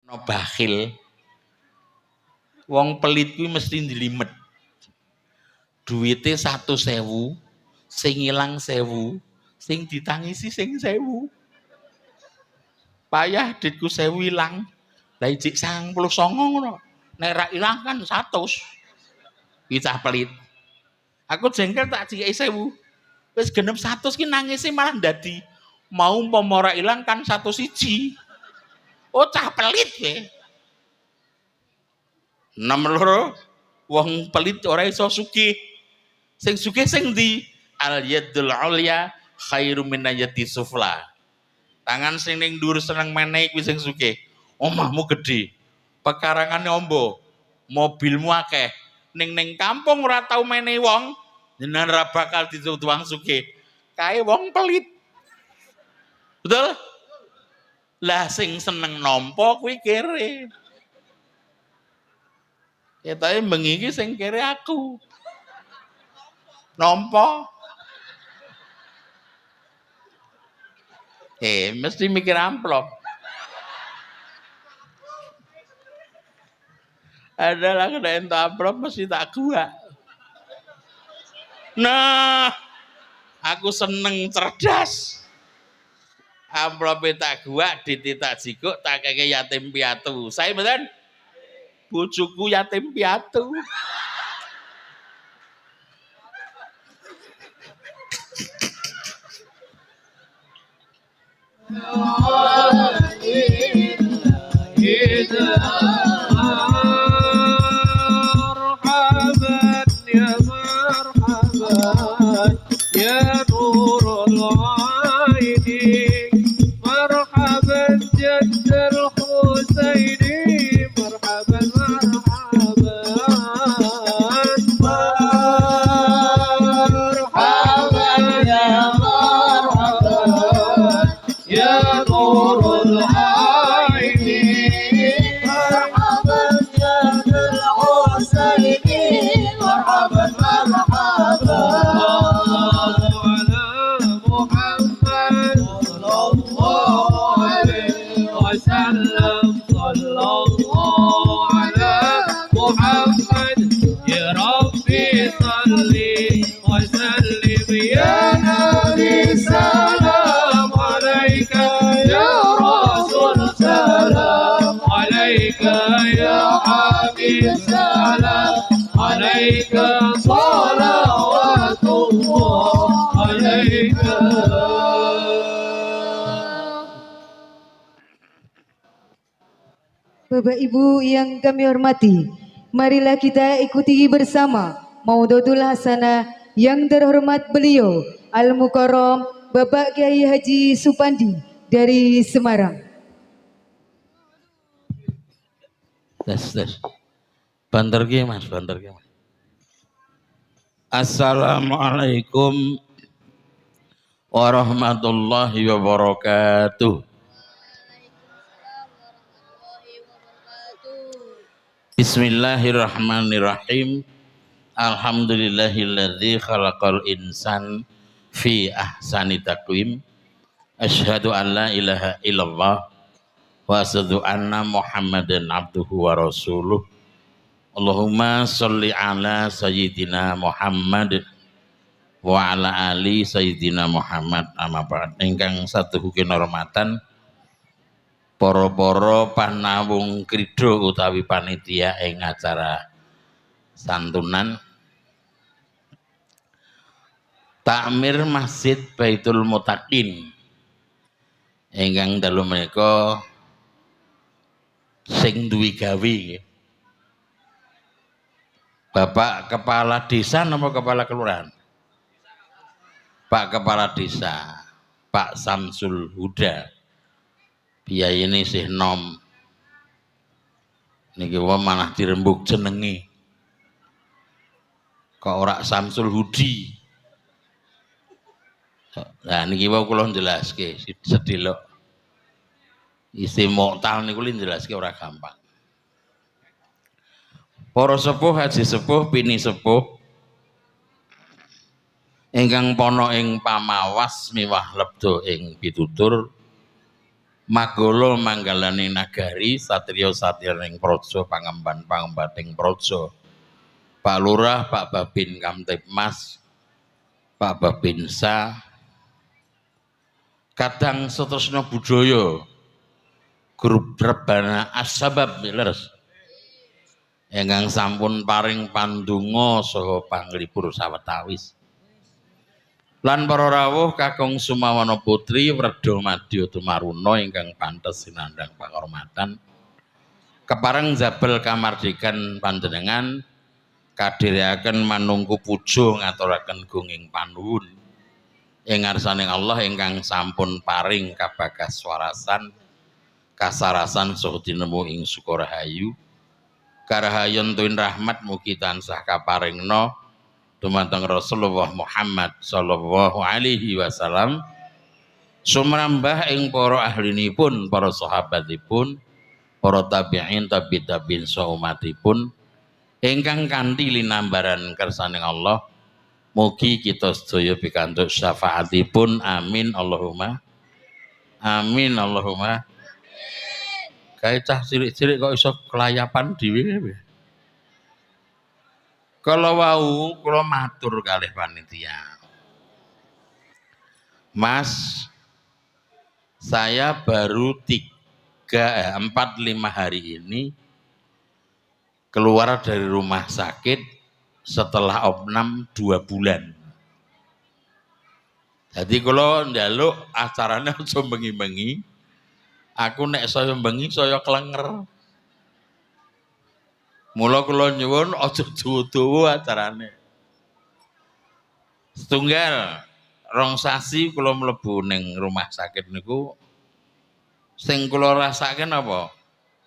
no bakhil. Wong pelit kuwi mesti njlimet. Duwite 100.000, sing ilang 1.000, sing ditangisi sing 1.000. Payah ditku 1.000 ilang. Lah ijik 99 ngono. Nek ra ilang kan 100. Iki pelit. Aku jengkel tak cikeki 1.000. Wis genep 100 ki nangisi malah ndadi mau umpama ora ilang kan 101. Oh cah pelit kowe. Nomor wong pelit ora iso sugih. Sing sugih sing ndi? Al yadul ulya khairu min yadi sufla. Tangan sing ning dhuwur seneng menehi kuwi sing sugih. Omahmu gedhe. Pekarangane ombo. Mobilmu akeh. Ning kampung ora tau menehi wong, jenengan ora bakal dituwang wong sugih. Kae wong pelit. Betul? Lah sing seneng nampa kuwi kere. Ya tapi bengi iki sing kere aku. Nampa. Mesti mikir amplop. Adalah kena entuk amplop mesti tak gua. Nah, aku seneng cerdas. Amplope tak gua, dititak jikuk, tak keke yatim piatu. Saya betul? Bojoku yatim piatu. Bapak Ibu yang kami hormati, marilah kita ikuti bersama Maududul Hasanah yang terhormat beliau Al-Mukarram Bapak Kiai Haji Supandi dari Semarang. Banter ki Mas, banter ki Mas. Assalamualaikum warahmatullahi wabarakatuh. Bismillahirrahmanirrahim. Alhamdulillahilladzi khalaqal insan fi ahsani taqwim. Asyhadu an la ilaha illallah wa asyhadu anna Muhammadan abduhu wa rasuluh. Allahumma sholli ala sayyidina Muhammad wa ala ali sayyidina Muhammad. Amma ba'd. Ingkang satuhu kinurmatan para-para panawung kridho utawi panitia ing acara santunan takmir Masjid Baitul Muttaqin ingkang dalu menika sing duwi gawe Bapak Kepala Desa napa Kepala Kelurahan? Pak Kepala Desa, Pak Samsul Huda. Biaya ini sih nom. Niki wong malah dirembuk jenenge. Kok ora Samsul Hudi. Nah niki wau kula jelaske sedelok. Isi moktal niku jelaske ora gampang. Para sepuh, haji sepuh, bini sepuh ingkang pono ing pamawas miwah lebdo ing pitutur Magolo manggalane nagari, satriya satriyaning praja, pangemban pangembating praja. Pak Lurah, Pak Babin Kamtibmas, Pak Babinsa, kadang setresna budaya, grup Rebana As-Sabab leres. Ingkang sampun paring pandonga saha panglipur sawetawis. Lan para rawuh kakung Sumawana Putri Werda Madya Tumaruna ingkang pantes sinandhang panghormatan. Kepareng jabel kamardikan panjenengan kadhirikaken manungku puja ngaturaken gunging panuwun ing ngarsaning Allah ingkang sampun paring kabagas warasan kasarasan saha tinemu ing Sukarahayu. Karahayon tuwin rahmat mugi tansah kaparingna dumateng Rasulullah Muhammad sallallahu alaihi wasallam, sumrambah ing para ahlinipun, para sahabatipun, para tabi'in tabi-tabi'in saumatipun ingkang kanthi linambaran kersaning Allah. Mugi kita sedaya pikantuk syafaatipun. Amin Allahumma amin Allahumma. Kae cah cilik-cilik kok iso kelayapan dhewe. Kalau wau kula matur kalih panitia. Mas, saya baru 4-5 hari ini keluar dari rumah sakit setelah opnam 2 bulan. Jadi kalau njaluk acaranya aja bengi-bengi, aku nek saya bengi saya klenger. Mula kula nyuwun aja dawa-dawa acarane. Setunggal 2 sasi kula mlebu ning rumah sakit niku sing kula rasaken apa?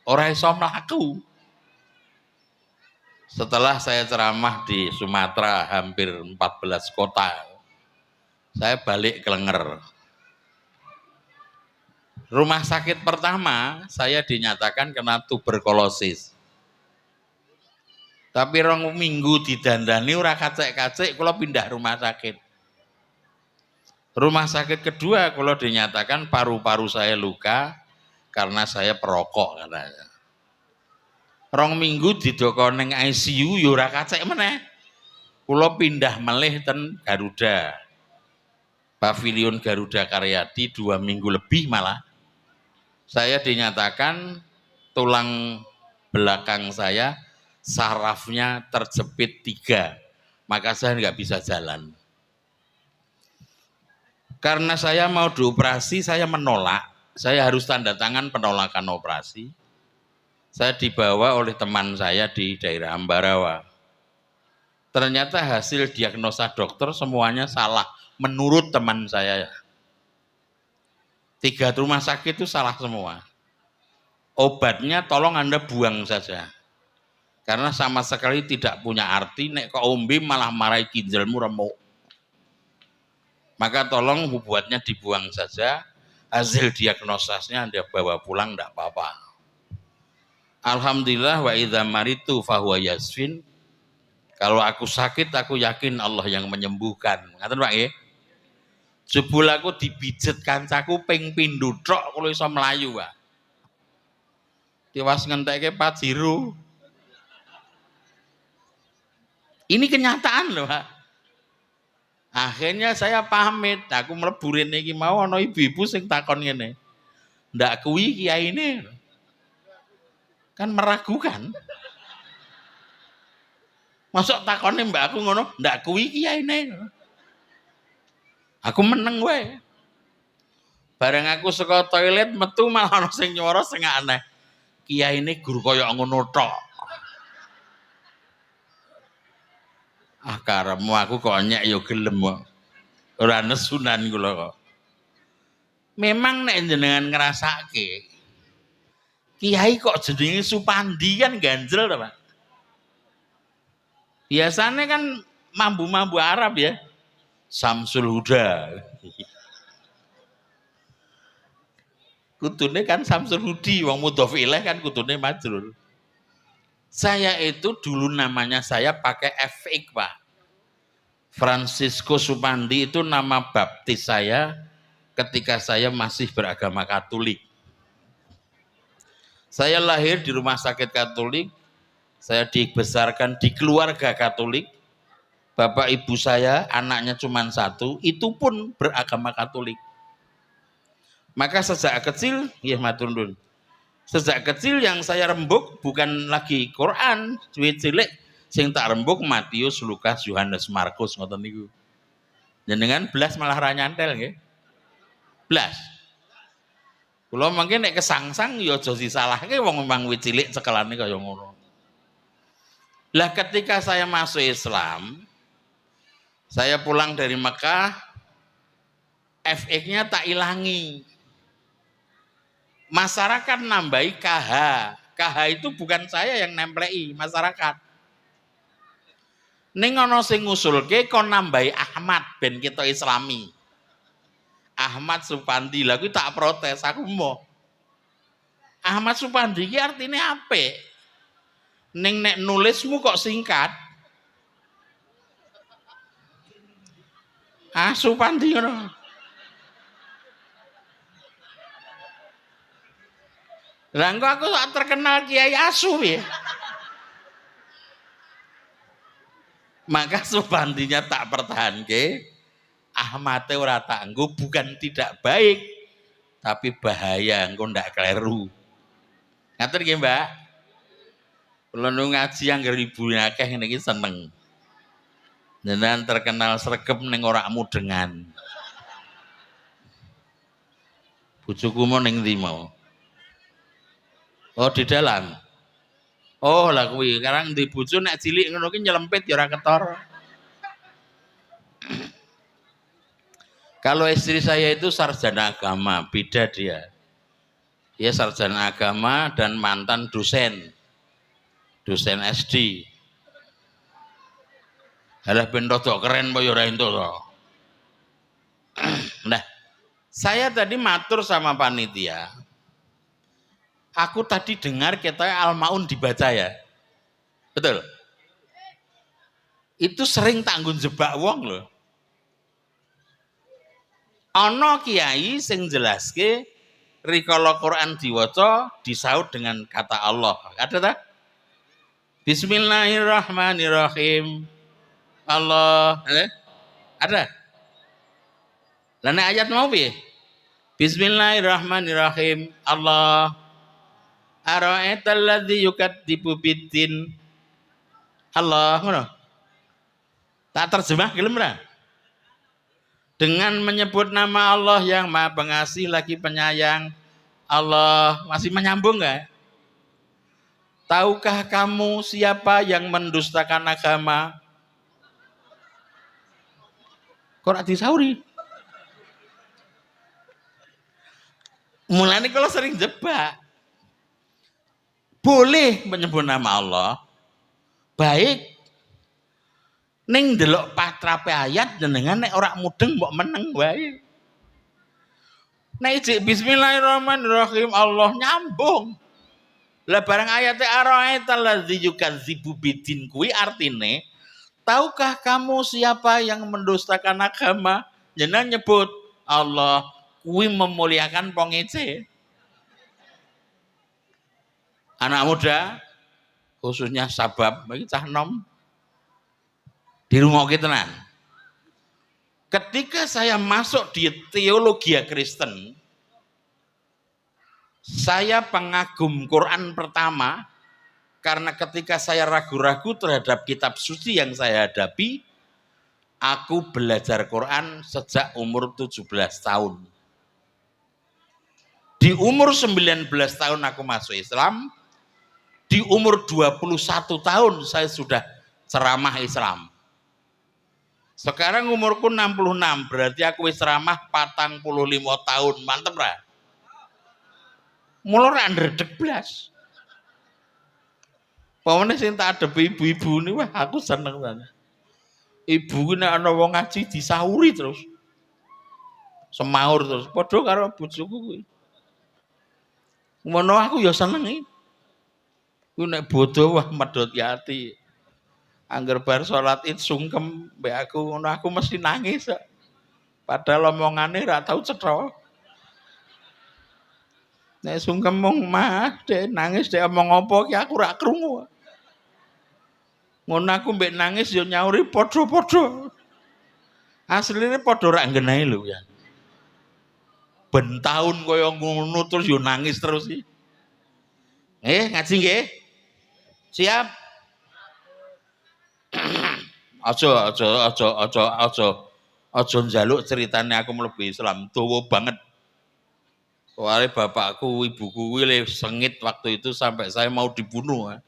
Ora iso mlaku. Setelah saya ceramah di Sumatera hampir 14 kota, saya balik klenger. Rumah sakit pertama saya dinyatakan kena tuberkulosis. Tapi 2 minggu didandani ora kacek-kacek kula pindah rumah sakit. Rumah sakit kedua kula dinyatakan paru-paru saya luka karena saya perokok katanya. 2 minggu didoko ning ICU ya ora kacek meneh. Kula pindah melih ten Garuda. Pavilion Garuda Karyadi 2 minggu lebih malah. Saya dinyatakan tulang belakang saya sarafnya terjepit 3, maka saya nggak bisa jalan. Karena saya mau dioperasi, saya menolak. Saya harus tanda tangan penolakan operasi. Saya dibawa oleh teman saya di daerah Ambarawa. Ternyata hasil diagnosa dokter semuanya salah menurut teman saya. 3 rumah sakit itu salah semua. Obatnya tolong Anda buang saja. Karena sama sekali tidak punya arti, nek kok ombe malah marahi ginjalmu remuk. Maka tolong obatnya dibuang saja, hasil diagnosasnya Anda bawa pulang tidak apa-apa. Alhamdulillah wa idza maritu fahuwa yasfin. Kalau aku sakit aku yakin Allah yang menyembuhkan. Ngaten Pak nggih. Jebul aku dibijet kancaku ping pindho tok kula iso mlayu, Pak. Tiwas ngentekke Pajero. Ini kenyataan loh, Pak. Akhirnya saya pamit, aku mlebu rene iki mau ana ibu-ibu sing takon ngene. Ndak kuwi kiai ini. Kan meragukan. Masuk takone mbak aku ngono, ndak kuwi kiai ini. Aku meneng wae. Bareng aku saka toilet metu malah ana sing nyuara sing aneh. Kiai ini guru kaya ngono tok. Ah karemu aku kok nyek ya gelem kok. Ora nesunan kula kok. Memang nek jenengan ngrasake kiai kok jenenge Supandi kan ganjel to, Pak. Biasanya kan mambu-mambu Arab ya. Samsul Huda. Kutune kan Samsul Hudi, wong mudhof ilaih kan kutune majrur. Saya itu dulu namanya saya pakai FX, Pak. Francisco Supandi itu nama baptis saya ketika saya masih beragama Katolik. Saya lahir di rumah sakit Katolik, saya dibesarkan di keluarga Katolik. Bapak ibu saya anaknya cuma satu, itu pun beragama Katolik. Maka sejak kecil, ya matur nuwun. Sejak kecil yang saya rembuk bukan lagi Quran, cilik sing tak rembuk Matius, Lukas, Yohanes, Markus ngoten niku. Jenengan belas malah ra nyantel nggih. Belas. Kula mungkin nek kesangsang ya aja disalahke wong memang wit cilik cekelane kaya ngono. Lah ketika saya masuk Islam, saya pulang dari Mekah, FX-nya tak ilangi. Masyarakat nambahi KH. KH itu bukan saya yang nemplei, masyarakat. Ning ana sing ngusulke kon nambahi Ahmad ben kita Islami. Ahmad Supandi, lah kuwi tak protes, aku mau. Ahmad Supandi iki artine apik. Ning nek nulismu kok singkat. Ah, Supandi ngono. Lah engko aku tak terkenal Kiai Asu ya. Maka Supandinya tak pertahanke. Ahmate ora tak nggo bukan tidak baik, tapi bahaya engko ndak kleru. Ngaten nggih, Mbak? Kula nu ngaji angger ibu akeh ngene iki seneng. Jenengan terkenal sregep ning ora mudengan. Bojoku mau ning ndi mau? Oh, di dalam. Oh, lah kuwi sekarang di bojo nek cilik ngono ki nyelempit ya ora ketor. Kalau istri saya itu sarjana agama, beda dia. Dia sarjana agama dan mantan dosen SD. Halah ben rada keren apa ya ora ento to. Nah, saya tadi matur sama panitia. Aku tadi dengar katanya Al-Maun dibaca ya. Betul? Itu sering tanggung jebak wong loh. Ana kiai sing jelaske rikala Quran diwaca disaut dengan kata Allah. Ada tak? Bismillahirrahmanirrahim. Allah. Ada? Lah nek ayat mau piye? Bismillahirrahmanirrahim. Allah. Ara'aital ladzi yukadzibu biddin. Allah ngono. Tak terjemah gelem ra? Dengan menyebut nama Allah yang Maha Pengasih lagi Penyayang. Allah masih menyambung enggak? Tahukah kamu siapa yang mendustakan agama? Kok ora disauri? Mulane kalau sering jebak. Boleh menyebut nama Allah. Baik. Ning delok patrape ayat jenengan nek ora mudeng mbok meneng wae. Nek bismillahirrahmanirrahim Allah nyambung. Lah barang ayate ara'aital ladzi yukadzibu biddin kuwi artine tahukah kamu siapa yang mendustakan agama? Jenengan nyebut Allah kuwi memuliakan pongece. Anak muda khususnya sabab bagi cah nom di rumah kita tenan. Ketika saya masuk di teologi Kristen, saya pengagum Quran pertama karena ketika saya ragu-ragu terhadap kitab suci yang saya hadapi, aku belajar Quran sejak umur 17 tahun. Di umur 19 tahun aku masuk Islam, di umur 21 tahun saya sudah ceramah Islam. Sekarang umurku 66, berarti aku wis ceramah 45 tahun, mantep ra? Mula ra ndredeg blas. Pamane sing tak adepi ibu-ibu ini wah aku seneng banget. Ibu nek ana wong ngaji disauri terus. Semaur terus padha karo bojoku kuwi. Ngono aku ya seneng iki. Ku nek bodho wah medhot ati. Angger bar salat Id sungkem mbek aku ngono aku mesti nangis. Padahal omongane ra tau cetha. Nek sungkem mong mah dek nangis dek omong apa ki aku ora krungu. Ngono aku mbek nangis yo nyauri padha-padha. Asline padha ora nggenahi lho ya. Ben taun kaya ngono terus yo nangis terus iki. Ngaji nggih? Siap? Aja njaluk ceritane aku mlebu Islam, dawa banget. Soalnya bapakku, ibuku kuwi sengit waktu itu sampai saya mau dibunuh.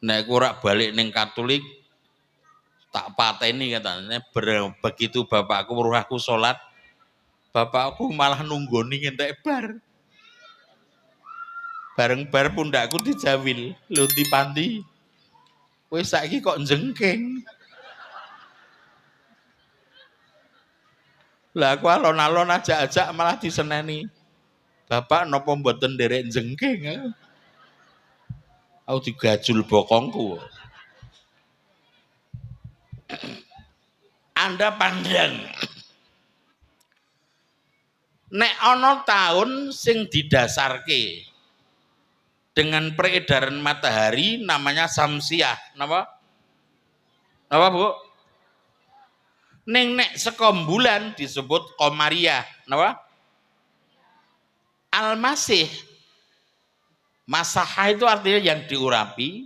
Nek aku ora balik ning Katolik tak pateni katanya. Begitu bapakku weruh aku salat, bapakku malah nunggoni ngentek bar. Bareng bar pundakku dijawil, lho ndi Pandi? Kowe saiki kok jengking. Lah aku alon-alon ajak-ajak malah diseneni. Bapak napa mboten nderek jengking? Aku digajul bokongku. Anda pandang. Nek ana taun sing didasarke dengan peredaran matahari namanya Samsiah. Napa? Napa, Bu? Ning nek saka bulan disebut Komariah. Napa? Al-Masih. Masaha itu artinya yang diurapi.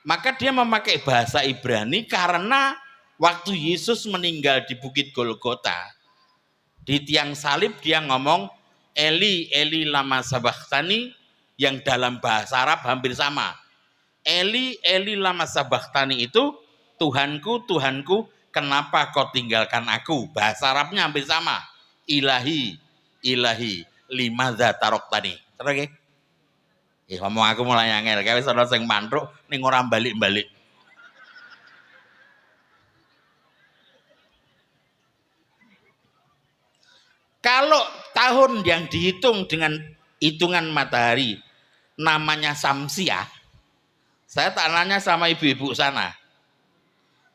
Maka dia memakai bahasa Ibrani karena waktu Yesus meninggal di Bukit Golgota, di tiang salib dia ngomong Eli, Eli lama sabachthani, yang dalam bahasa Arab hampir sama. Eli, Eli lama sabachthani itu Tuhanku, Tuhanku, kenapa kau tinggalkan aku? Bahasa Arabnya hampir sama. Ilahi, Ilahi, limadza taroktani. Terus nggih? Ngomong aku mulai angel, kae wis ana sing mantruk ning ora balik-balik. Kalau tahun yang dihitung dengan hitungan matahari namanya Samsiah, saya tak nanya sama ibu-ibu sana.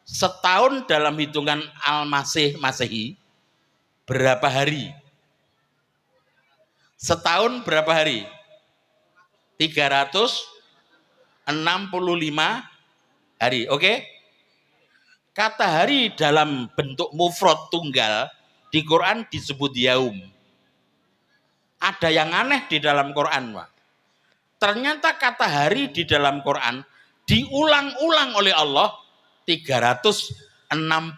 Setahun dalam hitungan Al-Masih Masehi berapa hari? Setahun berapa hari? 365 hari, oke? Kata hari dalam bentuk mufrad tunggal di Quran disebut yaum. Ada yang aneh di dalam Quran, Pak. Ternyata kata hari di dalam Quran diulang-ulang oleh Allah 365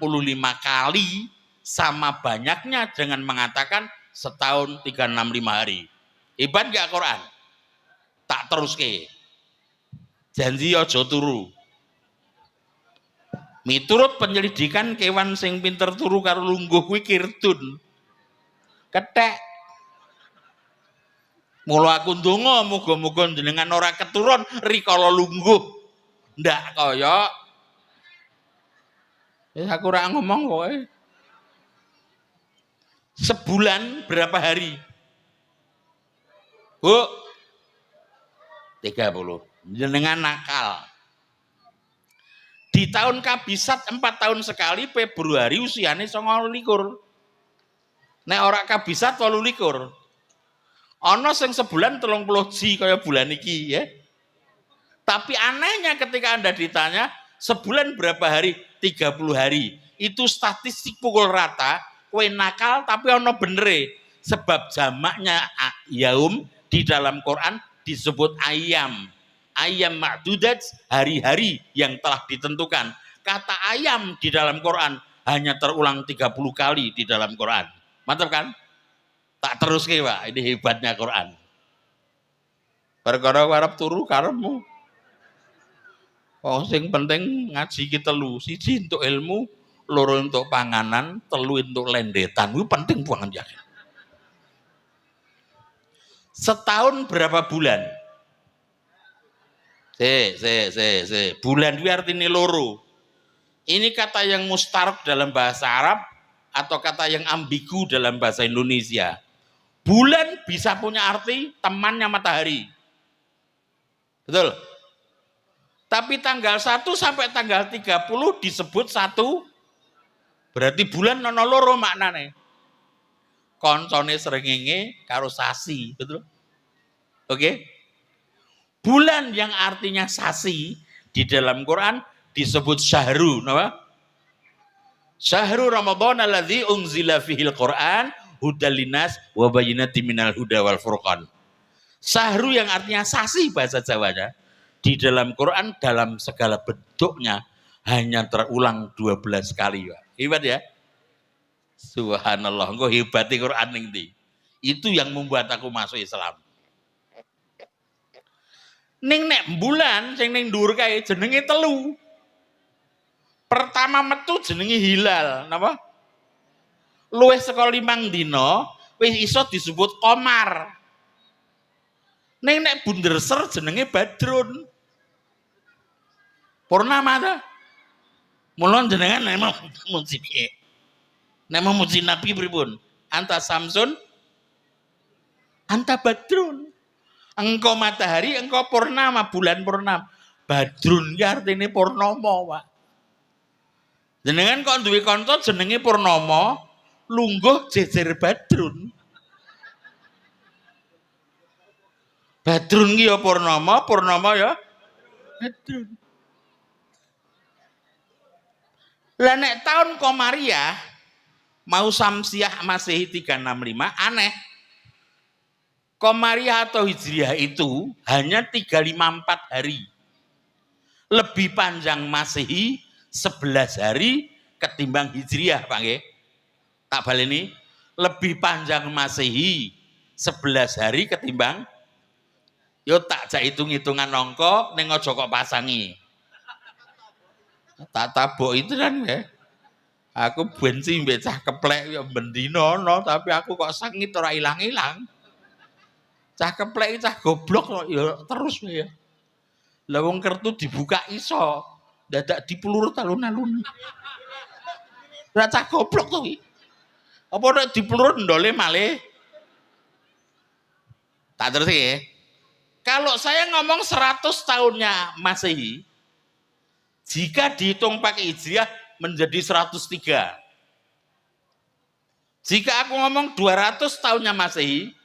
kali sama banyaknya dengan mengatakan setahun 365 hari. Hebat gak Quran? Tak terus ke. Janji aja turu. Miturut penyelidikan kewan sing pinter turu karo lungguh kuwi kirtun. Kethek. Mula aku ndonga muga-muga jenengan ora keturun rikala lungguh. Ndak kaya. Aku ora ngomong kowe. Sebulan berapa hari? Bu, 30. Jenengan nakal. Di tahun kabisat 4 tahun sekali Februari usiane 29. Nek ora kabisat 28. Ana sing sebulan 30 ji kaya bulan iki ya. Tapi anehnya ketika Anda ditanya sebulan berapa hari? 30 hari. Itu statistik pukul rata, kowe nakal tapi ana benere. Sebab jamaknya yaum di dalam Quran disebut ayam. Ayam ma'dudat, hari-hari yang telah ditentukan. Kata ayam di dalam Quran hanya terulang 30 kali di dalam Quran. Mantap kan? Tak terus ke Pak, ini hebatnya Quran. Perkara arep turu karepmu. Oh, sing penting ngaji ki telu. Siji untuk ilmu, loro untuk panganan, telu untuk lendetan. Itu penting banget ya. Setahun berapa bulan? Bulan itu artinya loro. Ini kata yang mustarok dalam bahasa Arab atau kata yang ambigu dalam bahasa Indonesia. Bulan bisa punya arti temannya matahari. Betul? Tapi tanggal 1 sampai tanggal 30 disebut satu. Berarti bulan ono loro maknane. koncone srengenge karo sasi, betul? Oke? Bulan yang artinya sasi di dalam Quran disebut syahru, napa? Syahru Ramadan alladzi unzila fihil Quran hudal linnas wa bayyinatin minal huda wal furqan. Syahru yang artinya sasi bahasa Jawanya di dalam Quran dalam segala bentuknya hanya terulang 12 kali, Pak. Hebat ya? Subhanallah, engko hebate Quran ning ndi. Itu yang membuat aku masuk Islam. Ning nek bulan sing ning dhuwur kae jenenge telu. Pertama metu jenenge hilal, napa? Luwih saka 5 dina wis iso disebut komar. Ning nek bunderser jenenge badrun. Purnama ta? Mulon jenengan nek muji piye? Nek memuji Nabi pripun? Anta Samsun, anta badrun. Engkau matahari, engkau purnama, bulan purnama. Badrun ya artinya purnama, Pak. Jenengan kok duwe kanca jenenge purnama, lungguh jejer badrun. Badrun ki ya purnama, purnama ya badrun. Lah nek tahun Komariah mau Samsiah Masehi 365 aneh. Komariah atau Hijriah itu hanya 354 hari. Lebih panjang Masehi 11 hari ketimbang Hijriah, Pak nggih. Tak baleni, lebih panjang Masehi 11 hari ketimbang yo tak jak hitung-hitungan angka ning aja kok pasangi. Tak tabok itu kan ya. Aku bensin mbek cah keplek ya bendino no, tapi aku kok sangit ora ilang-ilang. Cah keplek cah goblok kok ya terus ya. Lah wong kertu dibuka iso, dadak dipelurut alun-alun. Lah cah goblok to iki. Apa nek dipelurut ndole malih? Tak terus ya. Kalau saya ngomong 100 tahunnya Masehi, jika dihitung pakai Hijriah menjadi 103. Jika aku ngomong 200 tahunnya Masehi,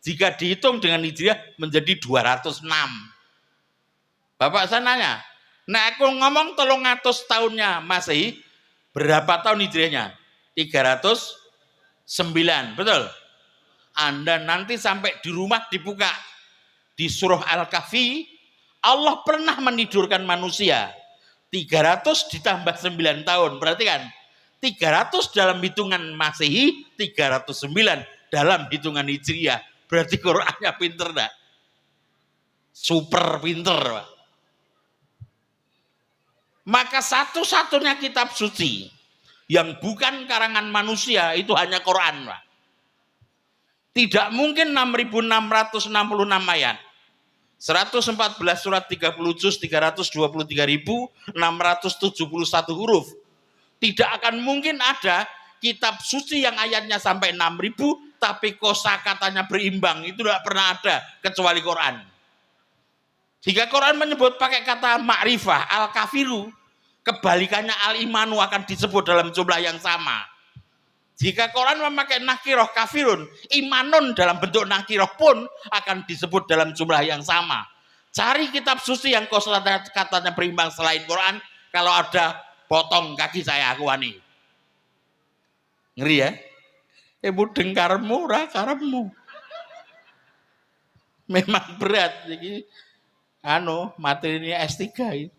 jika dihitung dengan Hijriah menjadi 206. Bapak saya nanya, nah aku ngomong 300 tahunnya Masehi, berapa tahun Hijriahnya? 309, betul? Anda nanti sampai di rumah dibuka. Di surah Al-Kahfi, Allah pernah menidurkan manusia. 300 ditambah 9 tahun, berarti kan 300 dalam hitungan Masehi, 309 dalam hitungan Hijriah. Berarti Qur'annya pinter enggak? Super pinter, Pak. Maka satu-satunya kitab suci yang bukan karangan manusia itu hanya Quran, Pak. Tidak mungkin 6.666 ayat. 114 surat 30 juz 323.671 huruf. Tidak akan mungkin ada kitab suci yang ayatnya sampai 6.000 tapi kosakatanya berimbang. Itu tidak pernah ada kecuali Quran. Jika Quran menyebut pakai kata ma'rifah, al-kafiru, kebalikannya al-imanu akan disebut dalam jumlah yang sama. Jika Quran memakai nakiroh kafirun, imanun dalam bentuk nakiroh pun akan disebut dalam jumlah yang sama. Cari kitab suci yang kosakatanya berimbang selain Quran, kalau ada potong kaki saya aku wani. Ngeri ya? Mudeng karemu ora karemu. Memang berat iki materi ini S3 ini.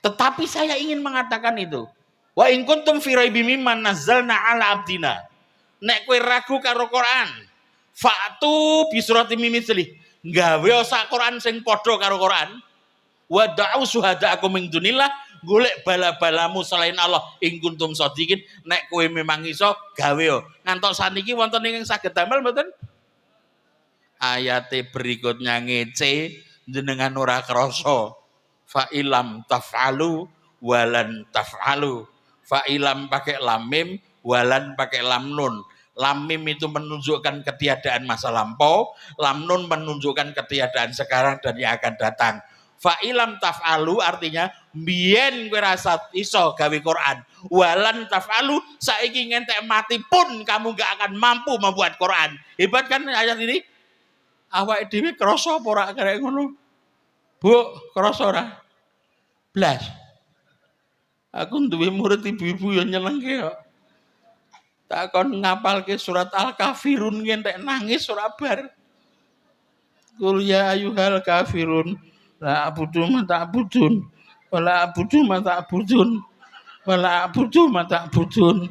Tetapi saya ingin mengatakan itu. Wa in kuntum fi raibim mimman nazzalna ala abdina. Nek kowe ragu karo Quran, fa'tu bi suratim mimithli. Gawe sak Quran sing padha karo Quran. Wa da'u syuhada'akum min dunillah, golek bala-balamu selain Allah in kuntum shadiqin. Nek kowe memang iso gawe yo. Ngantos saniki wonten ing saged damel mboten? Ayate berikutnya ngece jenengan ora krasa. Fa ilam taf'alu walan taf'alu. Fa ilam pakai lam mim, walan pakai lam nun. Lam mim itu menunjukkan ketiadaan masa lampau, lam nun menunjukkan ketiadaan sekarang dan yang akan datang. Fa ilam taf'alu artinya Biyen kowe rasa iso gawe Quran. Walan tafalu, saiki ngentek mati pun kamu gak akan mampu membuat Quran. Hebat kan ayat ini? Awake dhewe krasa apa ora karek ngono? Bu, krasa ora? Blas. Aku duwe murid ibu-ibu yang nyenengke kok. Takon ngapalke surat Al-Kafirun ngentek nangis ora bar. Qul ya ayyuhal kafirun la abudu ma ta'budun wala abudu ma ta'budun wala abudu ma ta'budun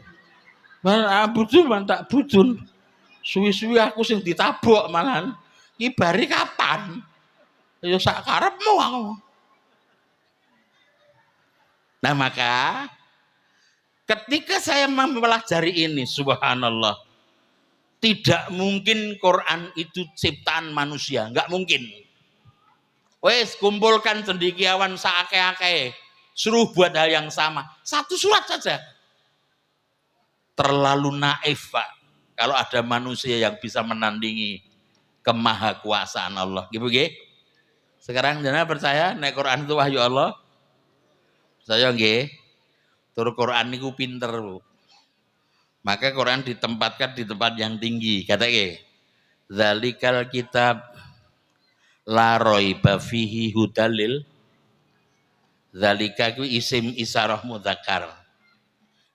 wala abudu ma ta'budun. Suwi-suwi aku sing ditabok malahan. Iki bare kapan? Ya sak karepmu aku. Nah maka ketika saya mempelajari ini, subhanallah, tidak mungkin Quran itu ciptaan manusia, nggak mungkin. Wes kumpulkan cendekiawan saake-ake, suruh buat hal yang sama, satu surat saja. Terlalu naif Pak, kalau ada manusia yang bisa menandingi kemahakuasaan Allah. Gitu. Sekarang jangan percaya, nek Quran itu wahyu Allah. Saya nggih, tur Quran niku pinter, Bu. Maka Quran ditempatkan di tempat yang tinggi. Kata ke, zalikal kitab la raiba fihi hudalil. Zalika ku isim isyarah mudzakkar.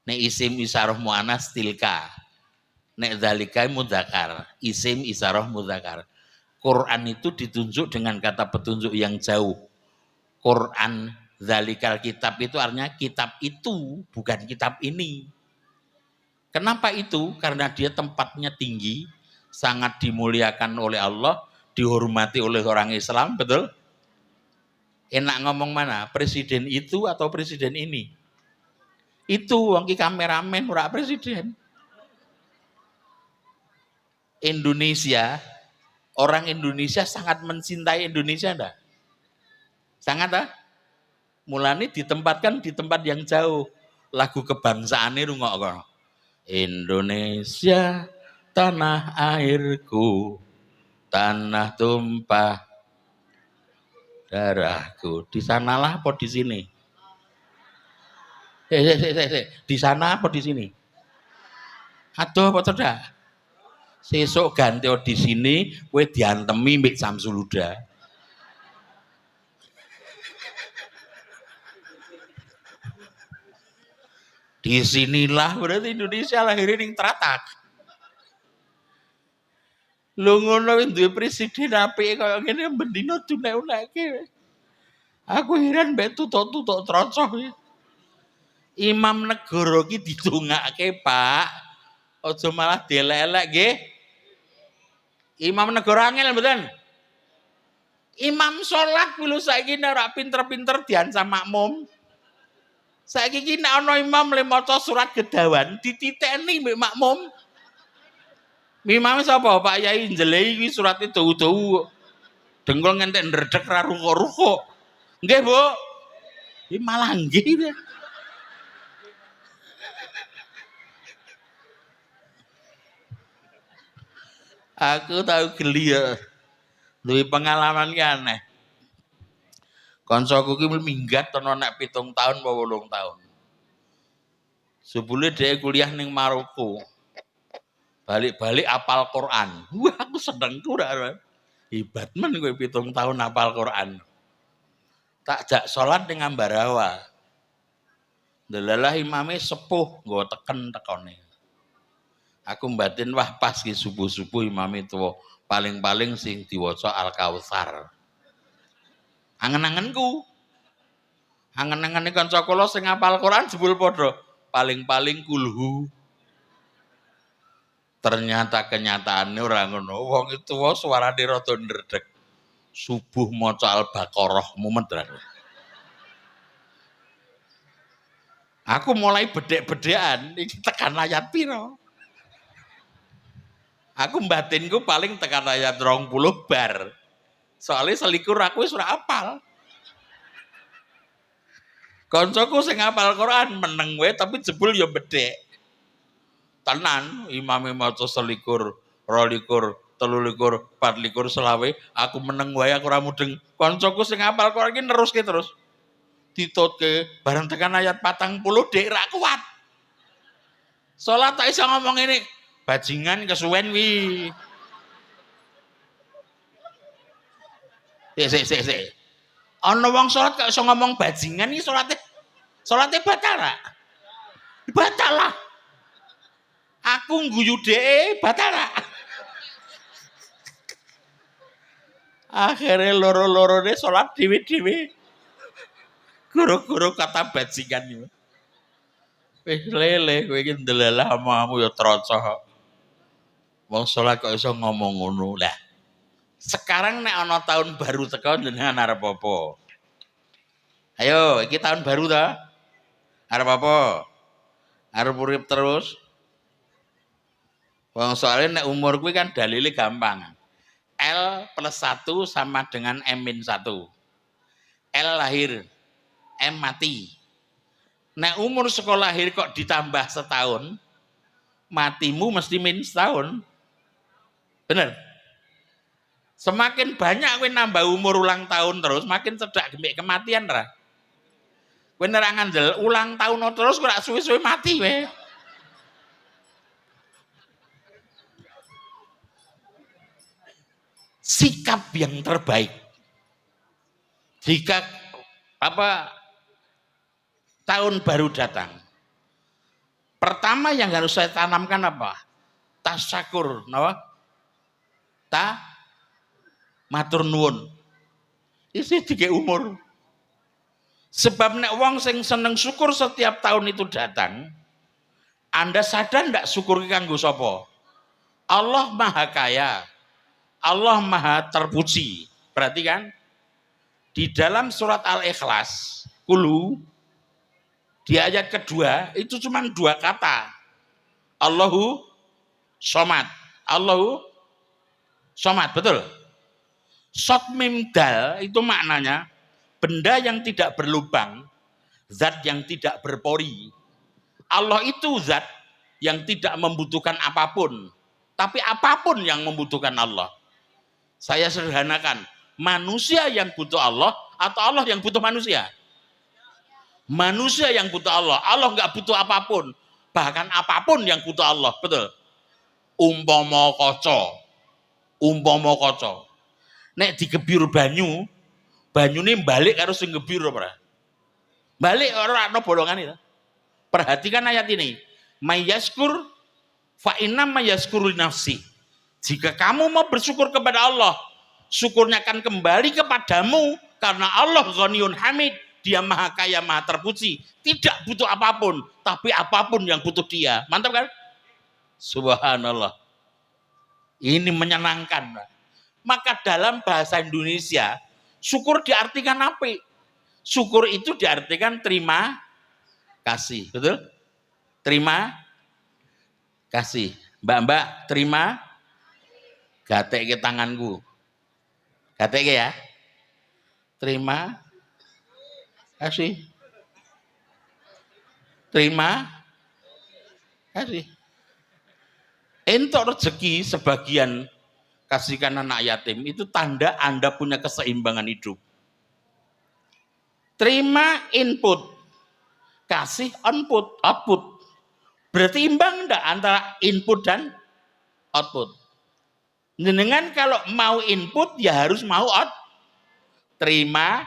Nek isim isyarah muannas tilka. Nek zalika mudzakkar, isim isyarah mudzakkar. Quran itu ditunjuk dengan kata petunjuk yang jauh. Quran zalikal kitab itu artinya kitab itu, bukan kitab ini. Kenapa itu? Karena dia tempatnya tinggi, sangat dimuliakan oleh Allah, dihormati oleh orang Islam, betul? Enak ngomong mana? Presiden itu atau presiden ini? Itu wong ki kameramen ora presiden. Indonesia, orang Indonesia sangat mencintai Indonesia enggak? Sangat ah? Mulane ditempatkan di tempat yang jauh. Lagu kebangsaane rungokno. Indonesia tanah airku, tanah tumpah darahku. Di sanalah apa di sini? Di sana apa di sini? Aduh apa cedak? Sesuk ganti di sini, kowe diantemi mbek Samsul Huda. Di sinilah berarti Indonesia lahirin ning Teratak. Lho ngono duwe presiden apike kaya ngene bendina dunek-uneke. Aku heran mbek tutuk-tutuk trocoh. Imam negara ki didongake, Pak. Aja malah dielek-elek nggih. Imam negara angel mboten? Imam salat kuwi saiki nek pinter-pinter diancam makmum. Saiki iki nek ana imam le maca surat Gedawan dititekni mbek makmum. Imam sapa? Pak Yai njelehi iki surate dawu-dawu. Dengkul ngentek ndredeg ra ruko-ruko. Nggih, Bu. Iki malah nggih. Aku tahu geli ya. Duwe pengalaman ki aneh. Koncoku ki minggat ana nek 7 tahun apa 8 tahun. Sebule dhek kuliah ning Maroko. Balik-balik apal Quran. Wah, aku seneng ora. Hebat men kowe 7 tahun apal Quran. Tak jak salat ning Ambarawa. Delalah imame sepuh nggo teken tekone. Aku mbatin wah pas ki subuh-subuh imame tuwa. Paling-paling sing diwaca Al-Kautsar. Angen-angenku. Angen-angene kanca kula sing hafal Quran jebul padha. Paling-paling kulhu. Ternyata kenyataannya ora ngono. Wong itu suarane rada ndredeg. Subuh maca Al-Baqarah mumet ra. Aku mulai bedek-bedekan iki tekan ayat pira. Aku batinku paling tekan ayat 20 bar. Soalnya selikur aku wis ora apal. Koncoku sing hafal Quran meneng wae tapi jebul ya bedek. Tenan imame maca selikur, 22, 23, 24, selawe, aku meneng wae aku ora mudeng. Koncoku sing hafal Quran iki neruske terus. ditutke bareng tekan ayat 40 dek ra kuat. Salat tak iso ngomong ini, bajingan kesuwen wi. Sik. Ana wong salat kok iso ngomong bajingan iki salate batal ra? Batal lah. Aku ngguyu dhek batal ra? Akhirnya loro-lorone salat dhewe-dhewe. Guru-guru kata bajingan iki. Wis lele kowe iki ndelalah amamu ya troco. Wong salat kok iso ngomong ngono. Lah, sekarang nek ana tahun baru teko jenengan arep apa? Ayo, iki tahun baru ta? Arep apa? Arep urip terus? Wong soalnya nek umur kuwi kan dalile gampang. L plus 1 sama dengan M-1. L lahir, M mati. Nek umur sekolah lahir kok ditambah setahun, matimu mesti min setahun. Bener? Semakin banyak kowe nambah umur ulang tahun terus, makin cedak gembek kematian ra. Kowe nek ngandel ulang tahun terus kok suwe-suwe mati kowe. Sikap yang terbaik jika tahun baru datang, pertama yang harus saya tanamkan apa? Tasyakur, matur nuwun. Isi 3 umur. Sebab nek wong sing seneng syukur setiap tahun itu datang, Anda sadar ndak syukur kanggo sapa? Allah Maha Kaya. Allah Maha Terpuji. Berarti kan di dalam surat Al-Ikhlas, Qulu, di ayat kedua itu cuma 2 kata. Allahu Somad. Allahu Somad, betul? Sot mim dal itu maknanya benda yang tidak berlubang, zat yang tidak berpori. Allah itu zat yang tidak membutuhkan apapun, tapi apapun yang membutuhkan Allah. Saya sederhanakan, manusia yang butuh Allah atau Allah yang butuh manusia? Manusia yang butuh Allah. Allah nggak butuh apapun, bahkan apapun yang butuh Allah, betul? Umpama kaca, nek digebir banyu ini balik harus ngebir apa? Balik ora ana bolongane. Perhatikan ayat ini. Mayyaskur fa inna mayyaskuru nafsi. Jika kamu mau bersyukur kepada Allah, syukurnya akan kembali kepadamu karena Allah Ghaniyun Hamid, Dia Maha Kaya, Maha Terpuji, tidak butuh apapun, tapi apapun yang butuh Dia. Mantap kan? Subhanallah. Ini menyenangkan. Maka dalam bahasa Indonesia, syukur diartikan apa? Syukur itu diartikan terima kasih, betul? Terima kasih. Mbak-mbak, terima gatek ke tanganku. Gatek ke ya. Terima kasih. Terima kasih. Entuk rezeki sebagian kasihkan anak yatim itu tanda Anda punya keseimbangan hidup. Terima input, kasih output. Berarti imbang enggak antara input dan output? Jenengan kalau mau input ya harus mau terima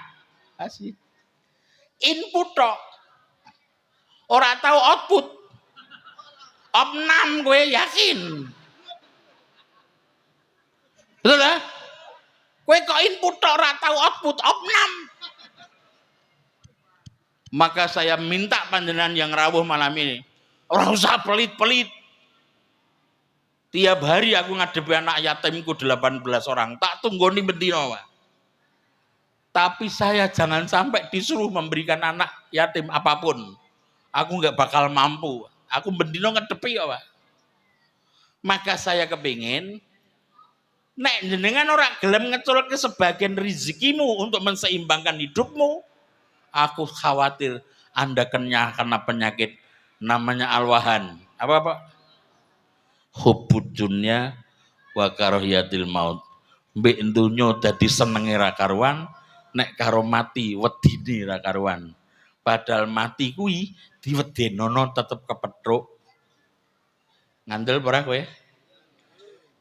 kasih. Input tok. Ora tahu output. Opnam gue yakin. Betul lah? Gue kok input tok ora tahu output, opnam. Maka saya minta panjenengan yang rawuh malam ini, ora usah pelit-pelit. Tiap hari aku ngadepi anak yatimku 18 orang, tak tunggoni bendino, Pak. Tapi saya jangan sampai disuruh memberikan anak yatim apapun. Aku nggak bakal mampu. Aku bendino ngadepi, Pak. Maka saya kepingin, nek jenengan orang gelem ngeculke sebagian rezekimu untuk menseimbangkan hidupmu, aku khawatir Anda kena penyakit namanya alwahan. Apa? Hubbud dunya wa karahiyatil maut. Mbek donya dadi senenge ra karuan, nek karo mati wedine ra karuan. padahal mati kuwi diwedenono tetep kepethuk. Ngandel ora kowe?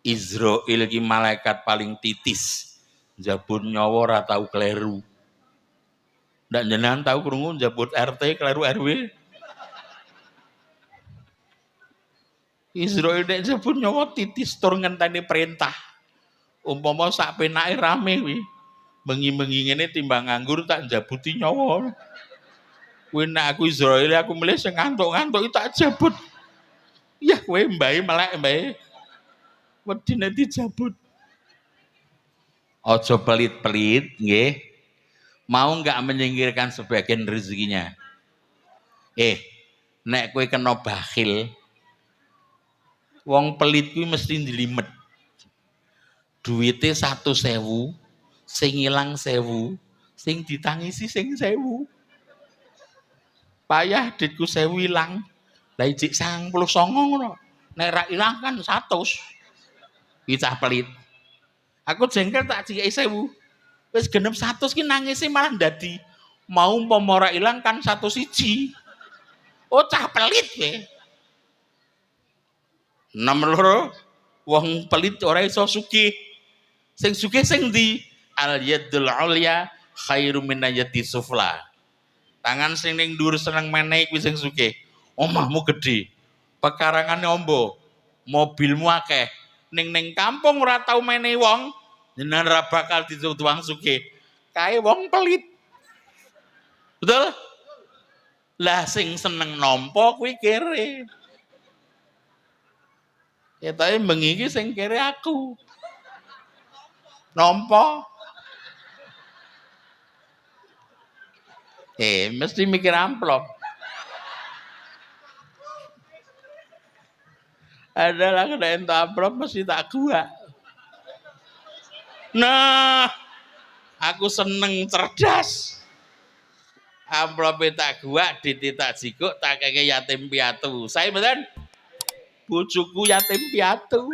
Israil ki malaikat paling titis. Njabut nyawa ora tau kleru. Ndak jenengan tau krungu njabut RT kleru RW? Israil nek njabut nyawa titis tur ngenteni perintah. Umpama sak penake rame kuwi. Bengi-bengi ngene timbang nganggur tak njabuti nyawa. Kuwi nek aku Israil aku milih sing ngantuk-ngantuk tak jabut. Ya kowe mbae melek mbae. Wedine dijabut. Ojo pelit-pelit nggih. Mau enggak menyingkirkan sebagian rezekinya? Nek kowe kena bakhil, wong pelit kuwi mesti njlimet. Duwite 100.000, sing ilang 1.000, sing ditangisi sing 1.000. Payah ditku 1.000 ilang. Lah ijik 99 ngono. Nek ra ilang kan 100. Iki pelit. Aku jengkel tak cikeki 1.000. Wis genep 100 ki nangisi malah ndadi mau umpama ora ilang kan 101. Oh cah pelit kowe. Nomor 2, wong pelit ora iso sugih. Sing sugih sing ndi? Al yadul ulya khairum min yadi sufla. Tangan sing ning dhuwur seneng menehi kuwi sing sugih. Omahmu gedhe. Pekarangane ombo. Mobilmu akeh. Ning kampung ora tau menehi wong, jenengan ora bakal disebut wong sugih. Kae wong pelit. Betul? Lah sing seneng nampa kuwi kere. Ya tapi bengi iki sing kere aku. Nampa. Mesti mikir amplop. Adalah kena ento amplop mesti tak gua. Nah, aku seneng cerdas. Amplope tak gua, dite tak jikuk, tak keke yatim piatu. Saya betul? Bojoku yatim piatu.